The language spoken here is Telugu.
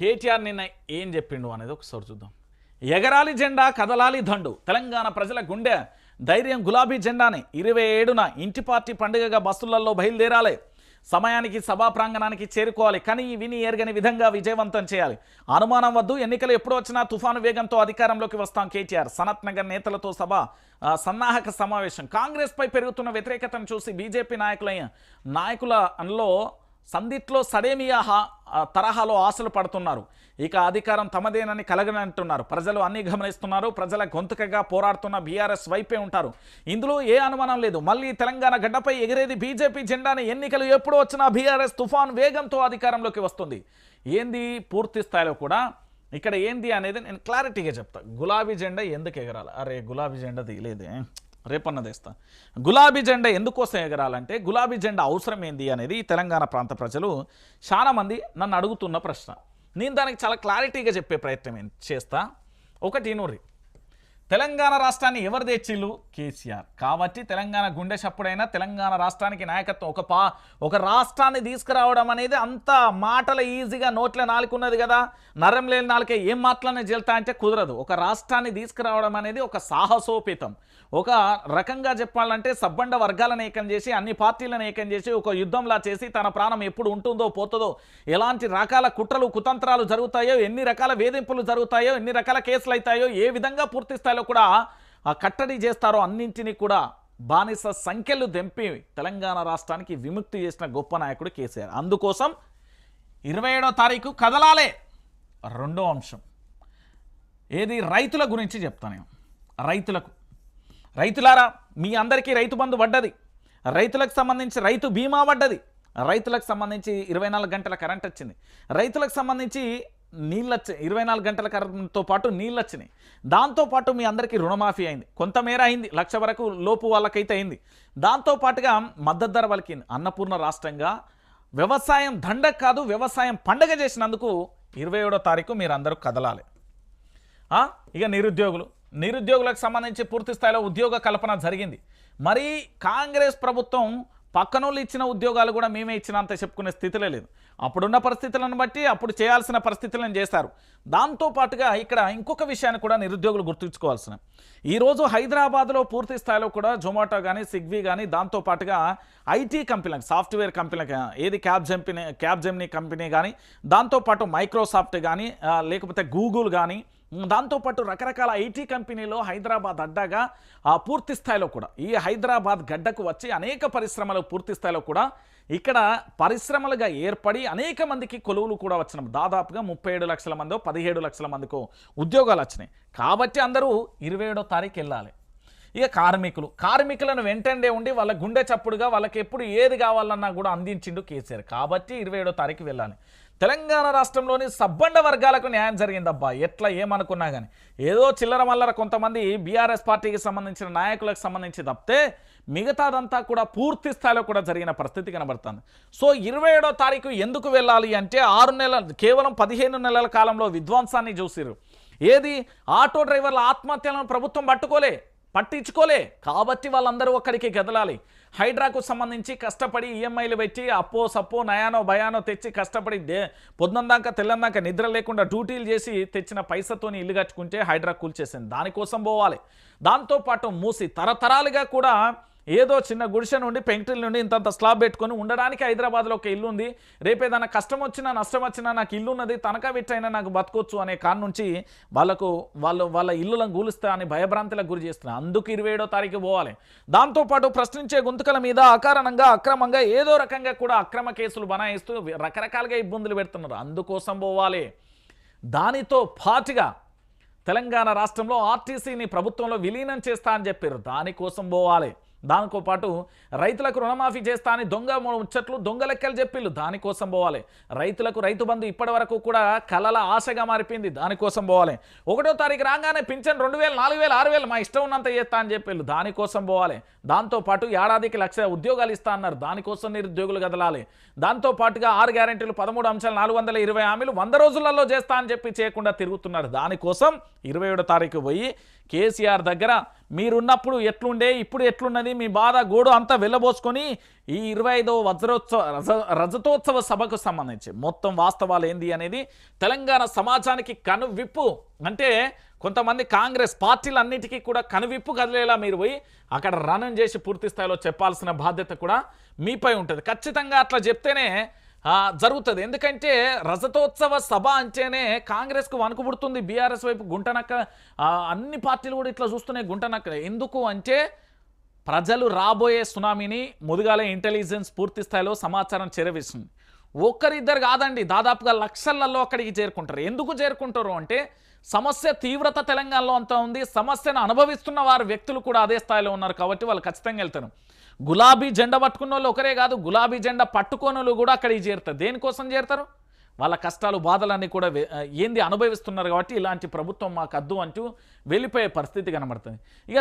కేటీఆర్ నిన్న ఏం చెప్పిండు అనేది ఒకసారి చూద్దాం. ఎగరాలి జెండా కదలాలి దండు, తెలంగాణ ప్రజల గుండె ధైర్యం గులాబీ జెండాని 27న ఇంటి పార్టీ పండుగగా బస్సులలో బయలుదేరాలి, సమయానికి సభా ప్రాంగణానికి చేరుకోవాలి, కానీ విని ఎరగని విధంగా విజయవంతం చేయాలి, అనుమానం వద్దు, ఎన్నికలు ఎప్పుడు వచ్చినా తుఫాను వేగంతో అధికారంలోకి వస్తాం కేటీఆర్. సనత్ నగర్ నేతలతో సభ సన్నాహక సమావేశం. కాంగ్రెస్ పై పెరుగుతున్న వ్యతిరేకతను చూసి బీజేపీ నాయకులలో సందిట్లో సడేమియా తరహాలో ఆశలు పడుతున్నారు. ఇక అధికారం తమదేనని కలగనంటున్నారు. ప్రజలు అన్ని గమనిస్తున్నారు. ప్రజల గొంతుకగా పోరాడుతున్న బీఆర్ఎస్ వైపే ఉంటారు. ఇందులో ఏ అనుమానం లేదు. మళ్ళీ తెలంగాణ గడ్డపై ఎగిరేది బీజేపీ జెండాని. ఎన్నికలు ఎప్పుడు వచ్చినా బీఆర్ఎస్ తుఫాన్ వేగంతో అధికారంలోకి వస్తుంది. ఏంది పూర్తి స్థాయిలో కూడా ఇక్కడ ఏంది అనేది నేను క్లారిటీగా చెప్తా. గులాబీ జెండా ఎందుకు ఎగరాలి? అరే గులాబీ జెండా తీయలేదే, రేపన్న తెస్తా. గులాబీ జెండా ఎందుకోసం ఎగరాలంటే గులాబీ జెండా అవసరం ఏంది అనేది తెలంగాణ ప్రాంత ప్రజలు చాలామంది నన్ను అడుగుతున్న ప్రశ్న. నేను దానికి చాలా క్లారిటీగా చెప్పే ప్రయత్నం చేస్తా. ఒకటి నూరి తెలంగాణ రాష్ట్రాన్ని ఎవరు తెచ్చిళ్ళు? కేసీఆర్. కాబట్టి తెలంగాణ గుండె చప్పుడైనా తెలంగాణ రాష్ట్రానికి నాయకత్వం ఒక రాష్ట్రాన్ని తీసుకురావడం అనేది అంత మాటలు ఈజీగా నోట్ల నాలుకున్నది కదా, నరం లేని నాలుకే ఏం మాటలనే చెల్తా అంటే కుదరదు. ఒక రాష్ట్రాన్ని తీసుకురావడం అనేది ఒక సాహసోపేతం. ఒక రకంగా చెప్పాలంటే సబ్బండ వర్గాలను ఏకం చేసి అన్ని పార్టీలను ఏకం చేసి ఒక యుద్ధంలా చేసి తన ప్రాణం ఎప్పుడు ఉంటుందో పోతుందో, ఎలాంటి రకాల కుట్రలు కుతంత్రాలు జరుగుతాయో, ఎన్ని రకాల వేధింపులు జరుగుతాయో, ఎన్ని రకాల కేసులు అవుతాయో, ఏ విధంగా పూర్తి స్థాయిలో కూడా కట్టడి చేస్తారో అన్నింటినీ కూడా బానిస సంఖ్యలు దెంపి తెలంగాణ రాష్ట్రానికి విముక్తి చేసిన గొప్ప నాయకుడు కేసీఆర్. అందుకోసం 27వ తారీఖు కదలాలే. రెండో అంశం ఏది? రైతుల గురించి చెప్తాను. రైతులారా, మీ అందరికీ రైతు బంధు పడ్డది, రైతులకు సంబంధించి రైతు బీమా పడ్డది, రైతులకు సంబంధించి 24 గంటల కరెంట్ వచ్చింది, రైతులకు సంబంధించి నీళ్ళు వచ్చాయి, 24 గంటల కరెంట్తో పాటు నీళ్ళు వచ్చినాయి. దాంతోపాటు మీ అందరికీ రుణమాఫీ అయింది, కొంతమేర అయింది, 1,00,000 వరకు లోపు వాళ్ళకైతే అయింది. దాంతోపాటుగా మద్దతు ధర వాళ్ళకింది. అన్నపూర్ణ రాష్ట్రంగా వ్యవసాయం దండగ కాదు వ్యవసాయం పండగ చేసినందుకు 27వ తారీఖు మీరు అందరూ కదలాలి. ఇక నిరుద్యోగులకు సంబంధించి పూర్తి స్థాయిలో ఉద్యోగ కల్పన జరిగింది. మరి కాంగ్రెస్ ప్రభుత్వం పక్కనోళ్ళు ఇచ్చిన ఉద్యోగాలు కూడా మేమే ఇచ్చినంత చెప్పుకునే స్థితిలో లేదు. అప్పుడున్న పరిస్థితులను బట్టి అప్పుడు చేయాల్సిన పరిస్థితులను చేశారు. దాంతోపాటుగా ఇక్కడ ఇంకొక విషయాన్ని కూడా నిరుద్యోగులు గుర్తుంచుకోవాల్సిన, ఈరోజు హైదరాబాద్లో పూర్తి స్థాయిలో కూడా జొమాటో కానీ స్విగ్గీ కానీ దాంతోపాటుగా ఐటీ కంపెనీలకు సాఫ్ట్వేర్ కంపెనీలకు ఏది క్యాబ్ జెమినీ కంపెనీ కానీ, దాంతోపాటు మైక్రోసాఫ్ట్ కానీ, లేకపోతే గూగుల్ కానీ, దాంతోపాటు రకరకాల ఐటీ కంపెనీలో హైదరాబాద్ అడ్డాగా పూర్తి స్థాయిలో కూడా ఈ హైదరాబాద్ గడ్డకు వచ్చి అనేక పరిశ్రమలు పూర్తి స్థాయిలో కూడా ఇక్కడ పరిశ్రమలుగా ఏర్పడి అనేక మందికి కొలువులు కూడా వచ్చినాం. దాదాపుగా 37 లక్షల మందో 17 లక్షల మందికో ఉద్యోగాలు వచ్చినాయి. కాబట్టి అందరూ 27వ తారీఖు వెళ్ళాలి. ఇక కార్మికులను వెంటనే ఉండి వాళ్ళ గుండె చప్పుడుగా వాళ్ళకి ఎప్పుడు ఏది కావాలన్నా కూడా అందించిండు కేసీఆర్. కాబట్టి 27వ తారీఖు వెళ్ళాలి. తెలంగాణ రాష్ట్రంలోని సబ్బండ వర్గాలకు న్యాయం జరిగిందబ్బా. ఎట్లా ఏమనుకున్నా కానీ ఏదో చిల్లర మల్లర కొంతమంది బీఆర్ఎస్ పార్టీకి సంబంధించిన నాయకులకు సంబంధించి తప్పితే మిగతాదంతా కూడా పూర్తి స్థాయిలో కూడా జరిగిన పరిస్థితి కనబడుతుంది. సో 27వ తారీఖు ఎందుకు వెళ్ళాలి అంటే కేవలం 15 నెలల కాలంలో విధ్వంసాన్ని చూసిరు. ఏది? ఆటో డ్రైవర్ల ఆత్మహత్యలను ప్రభుత్వం పట్టించుకోలే. కాబట్టి వాళ్ళందరూ ఒక్కడికి కదలాలి. హైడ్రాకు సంబంధించి కష్టపడి ఈఎంఐలు పెట్టి అప్పో సప్పో నయానో భయానో తెచ్చి కష్టపడి పొద్దుందాక తెల్లందాక నిద్ర లేకుండా డ్యూటీలు చేసి తెచ్చిన పైసతోని ఇల్లు కట్టుకుంటే హైడ్రా కూల్చేసింది. దానికోసం పోవాలి. దాంతోపాటు మూసి తరతరాలుగా కూడా ఏదో చిన్న గుడిసె నుండి పెంకుటిల్ నుండి ఇంతంత స్లాబ్ పెట్టుకొని ఉండడానికి హైదరాబాద్లో ఒక ఇల్లు ఉంది. రేపేదైనా కష్టం వచ్చినా నష్టం వచ్చినా నాకు ఇల్లు ఉన్నది, తనఖా పెట్టైనా నాకు బతకొచ్చు అనే కారణం నుంచి వాళ్ళ ఇల్లులను కూలుస్తా అని భయభ్రాంతులకు గురి చేస్తున్నారు. అందుకు 27వ తారీఖు పోవాలి. దాంతోపాటు ప్రశ్నించే గొంతుకల మీద అకారణంగా అక్రమంగా ఏదో రకంగా కూడా అక్రమ కేసులు బనాయిస్తూ రకరకాలుగా ఇబ్బందులు పెడుతున్నారు. అందుకోసం పోవాలి. దానితో పాటుగా తెలంగాణ రాష్ట్రంలో ఆర్టీసీని ప్రభుత్వంలో విలీనం చేస్తా అని చెప్పారు. దానికోసం పోవాలి. దానితో పాటు రైతులకు రుణమాఫీ చేస్తా అని దొంగ ముచ్చట్లు దొంగ లెక్కలు చెప్పిళ్ళు. దానికోసం పోవాలి. రైతులకు రైతు బంధు ఇప్పటి వరకు కూడా కలల ఆశగా మారిపోయింది. దానికోసం పోవాలి. 1వ తారీఖు రాగానే పింఛన్ 2,000 4,000 6,000 మా ఇష్టం ఉన్నంత చేస్తా అని చెప్పిళ్ళు. దానికోసం పోవాలి. దాంతోపాటు ఏడాదికి 1,00,000 ఉద్యోగాలు ఇస్తా అన్నారు. దానికోసం నిరుద్యోగులు కదలాలి. దాంతోపాటుగా 6 గ్యారెంటీలు 13 అంశాలు 420 హామీలు 100 రోజులలో చేస్తా అని చెప్పి చేయకుండా తిరుగుతున్నారు. దానికోసం 27వ తారీఖు పోయి కేసీఆర్ దగ్గర మీరున్నప్పుడు ఎట్లుండే ఇప్పుడు ఎట్లున్నది మీ బాధ గోడు అంతా వెళ్ళబోసుకొని ఈ 25వ రజతోత్సవ సభకు సంబంధించి మొత్తం వాస్తవాలు ఏంది అనేది తెలంగాణ సమాజానికి కనువిప్పు అంటే కొంతమంది కాంగ్రెస్ పార్టీలన్నిటికీ కూడా కనువిప్పు కదిలేలా మీరు పోయి అక్కడ రణం చేసి పూర్తి స్థాయిలో చెప్పాల్సిన బాధ్యత కూడా మీపై ఉంటుంది. ఖచ్చితంగా అట్లా చెప్తేనే జరుగుతుంది. ఎందుకంటే రజతోత్సవ సభ అంటేనే కాంగ్రెస్కు వణుకు పుడుతుంది, బీఆర్ఎస్ వైపు గుంటనక్క, అన్ని పార్టీలు కూడా ఇట్లా చూస్తున్నాయి గుంటనక్క. ఎందుకు అంటే ప్రజలు రాబోయే సునామీని ముదుగాలే ఇంటెలిజెన్స్ పూర్తి స్థాయిలో సమాచారం చేరవేస్తుంది. ఒక్కరిద్దరు కాదండి, దాదాపుగా లక్షలలో అక్కడికి చేరుకుంటారు. ఎందుకు చేరుకుంటారు అంటే సమస్య తీవ్రత తెలంగాణలో అంతా ఉంది, సమస్యను అనుభవిస్తున్న వారు వ్యక్తులు కూడా అదే స్థాయిలో ఉన్నారు కాబట్టి వాళ్ళు ఖచ్చితంగా వెళ్తారు. గులాబీ జెండా పట్టుకున్న వాళ్ళు ఒకరే కాదు, గులాబీ జెండా పట్టుకోనోళ్ళు కూడా అక్కడికి చేరుతారు. దేనికోసం చేరుతారు? వాళ్ళ కష్టాలు బాధలన్నీ కూడా ఏంది అనుభవిస్తున్నారు కాబట్టి ఇలాంటి ప్రభుత్వం మాకు అద్దు అంటూ వెళ్ళిపోయే పరిస్థితి కనబడుతుంది. ఇక